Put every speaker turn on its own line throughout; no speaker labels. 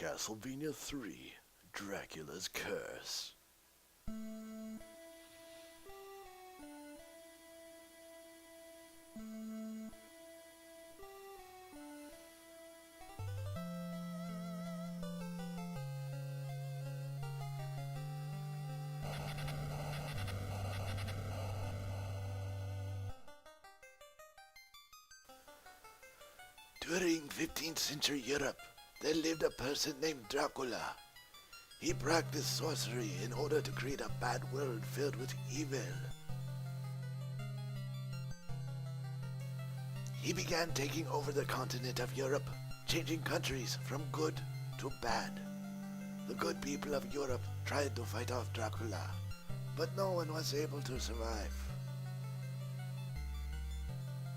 Castlevania 3, Dracula's Curse. During 15th century Europe, there lived a person named Dracula. He practiced sorcery in order to create a bad world filled with evil. He began taking over the continent of Europe, changing countries from good to bad. The good people of Europe tried to fight off Dracula, but no one was able to survive.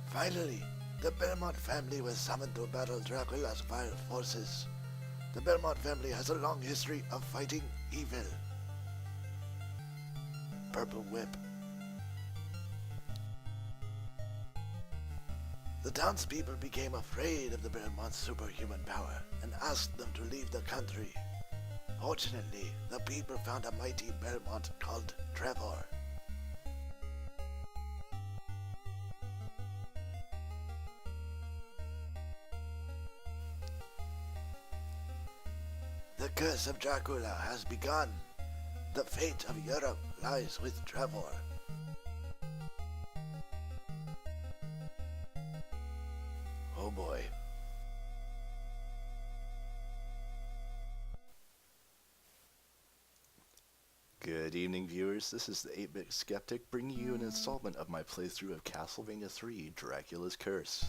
Finally, the Belmont family was summoned to battle Dracula's vile forces. The Belmont family has a long history of fighting evil. Purple Whip. The townspeople became afraid of the Belmont's superhuman power and asked them to leave the country. Fortunately, the people found a mighty Belmont called Trevor. The curse of Dracula has begun. The fate of Europe lies with Trevor. Oh boy. Good evening, viewers. This is the 8BitSkeptic bringing you an installment of my playthrough of Castlevania 3, Dracula's Curse.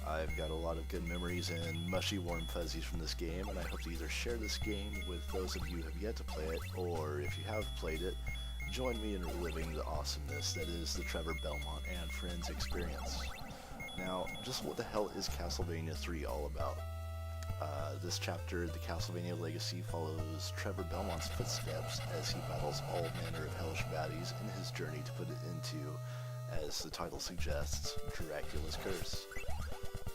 I've got a lot of good memories and mushy warm fuzzies from this game, and I hope to either share this game with those of you who have yet to play it, or if you have played it, join me in reliving the awesomeness that is the Trevor Belmont and Friends experience. Now, just what the hell is Castlevania 3 all about? This chapter, the Castlevania Legacy, follows Trevor Belmont's footsteps as he battles all manner of hellish baddies in his journey to put it into, as the title suggests, Dracula's Curse.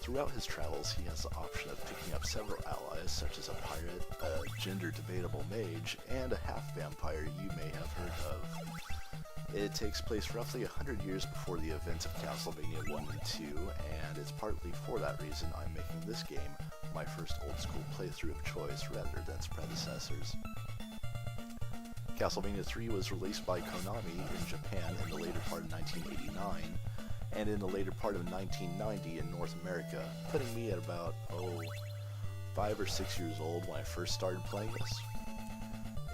Throughout his travels, he has the option of picking up several allies, such as a pirate, a gender-debatable mage, and a half-vampire you may have heard of. It takes place roughly 100 years before the events of Castlevania 1 and 2, and it's partly for that reason I'm making this game my first old-school playthrough of choice rather than its predecessors. Castlevania 3 was released by Konami in Japan in the later part of 1989, and in the later part of 1990 in North America, putting me at about, 5 or 6 years old when I first started playing this.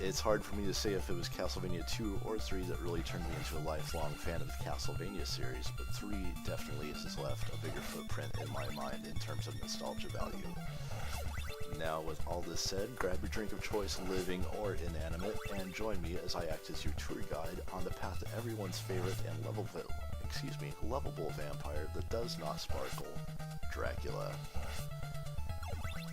It's hard for me to say if it was Castlevania 2 or 3 that really turned me into a lifelong fan of the Castlevania series, but 3 definitely has left a bigger footprint in my mind in terms of nostalgia value. Now, with all this said, grab your drink of choice, living or inanimate, and join me as I act as your tour guide on the path to everyone's favorite and lovable vampire that does not sparkle, Dracula.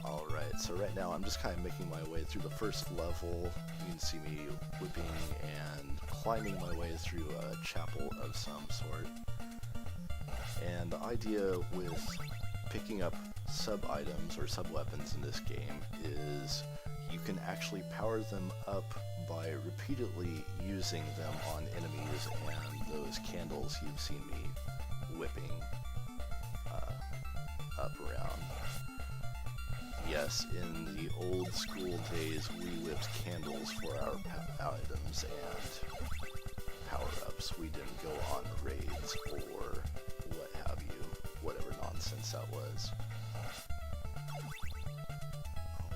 Alright, so right now I'm just kind of making my way through the first level. You can see me whipping and climbing my way through a chapel of some sort. And the idea with picking up sub-items or sub-weapons in this game is you can actually power them up by repeatedly using them on enemies and those candles you've seen me whipping up around. Yes, in the old school days we whipped candles for our items and power-ups. We didn't go on raids or what have you, whatever nonsense that was.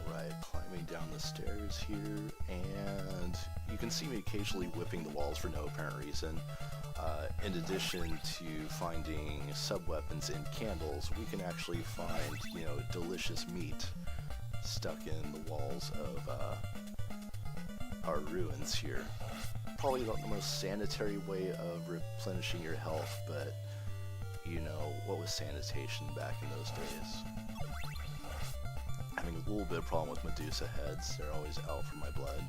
Alright, climbing down the stairs here, and you can see me occasionally whipping the walls for no apparent reason. In addition to finding sub-weapons in candles, we can actually find, delicious meat stuck in the walls of our ruins here. Probably not the most sanitary way of replenishing your health, but, what was sanitation back in those days? Having a little bit of problem with Medusa heads. They're always out for my blood.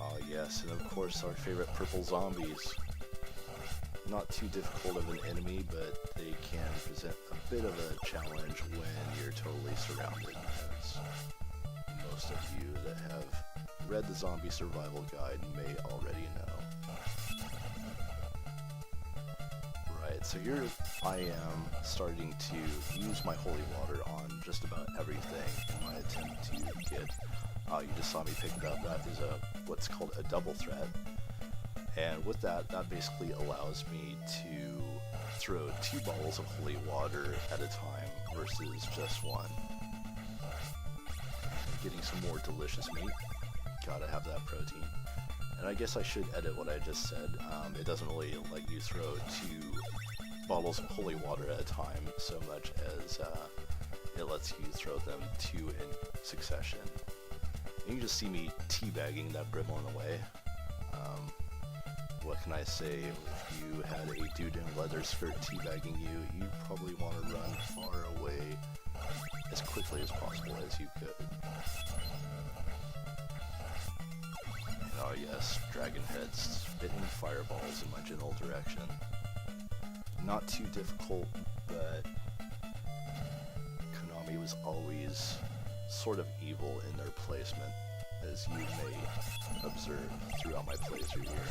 Oh yes, and of course our favorite purple zombies. Not too difficult of an enemy, but they can present a bit of a challenge when you're totally surrounded, as most of you that have read the Zombie Survival Guide may already know. Right, so here I am starting to use my holy water on just about everything in my attempt to get... you just saw me pick it up. That is what's called a double threat. And with that, that basically allows me to throw 2 bottles of holy water at a time versus just 1. Getting some more delicious meat. Gotta have that protein. And I guess I should edit what I just said. It doesn't really let you throw 2 bottles of holy water at a time so much as it lets you throw them 2 in succession. And you can just see me teabagging that gremlin away. What can I say? If you had a dude in a leather skirt teabagging you, you'd probably want to run far away as quickly as possible as you could. And oh yes, dragon heads spitting fireballs in my general direction. Not too difficult, but Konami was always sort of evil in their placement, as you may observe throughout my playthrough here.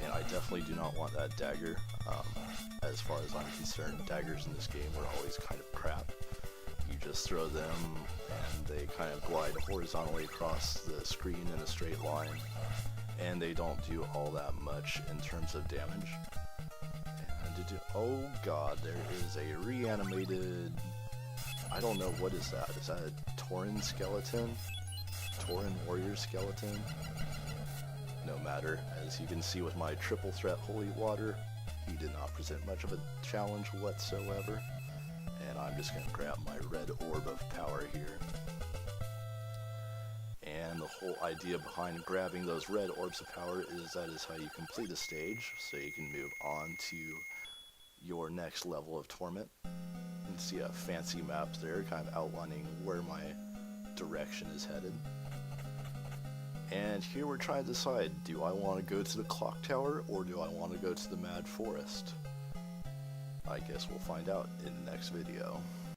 And I definitely do not want that dagger. As far as I'm concerned, daggers in this game were always kind of crap. You just throw them and they kind of glide horizontally across the screen in a straight line, and they don't do all that much in terms of damage. And oh god, there is a reanimated... I don't know, what is that? Is that a Tauren skeleton? Tauren warrior skeleton? No matter, as you can see with my triple threat holy water, he did not present much of a challenge whatsoever. And I'm just going to grab my red orb of power here. And the whole idea behind grabbing those red orbs of power is that is how you complete a stage, so you can move on to your next level of torment. You can see a fancy map there kind of outlining where my direction is headed. And here we're trying to decide, do I want to go to the clock tower or do I want to go to the Mad Forest? I guess we'll find out in the next video.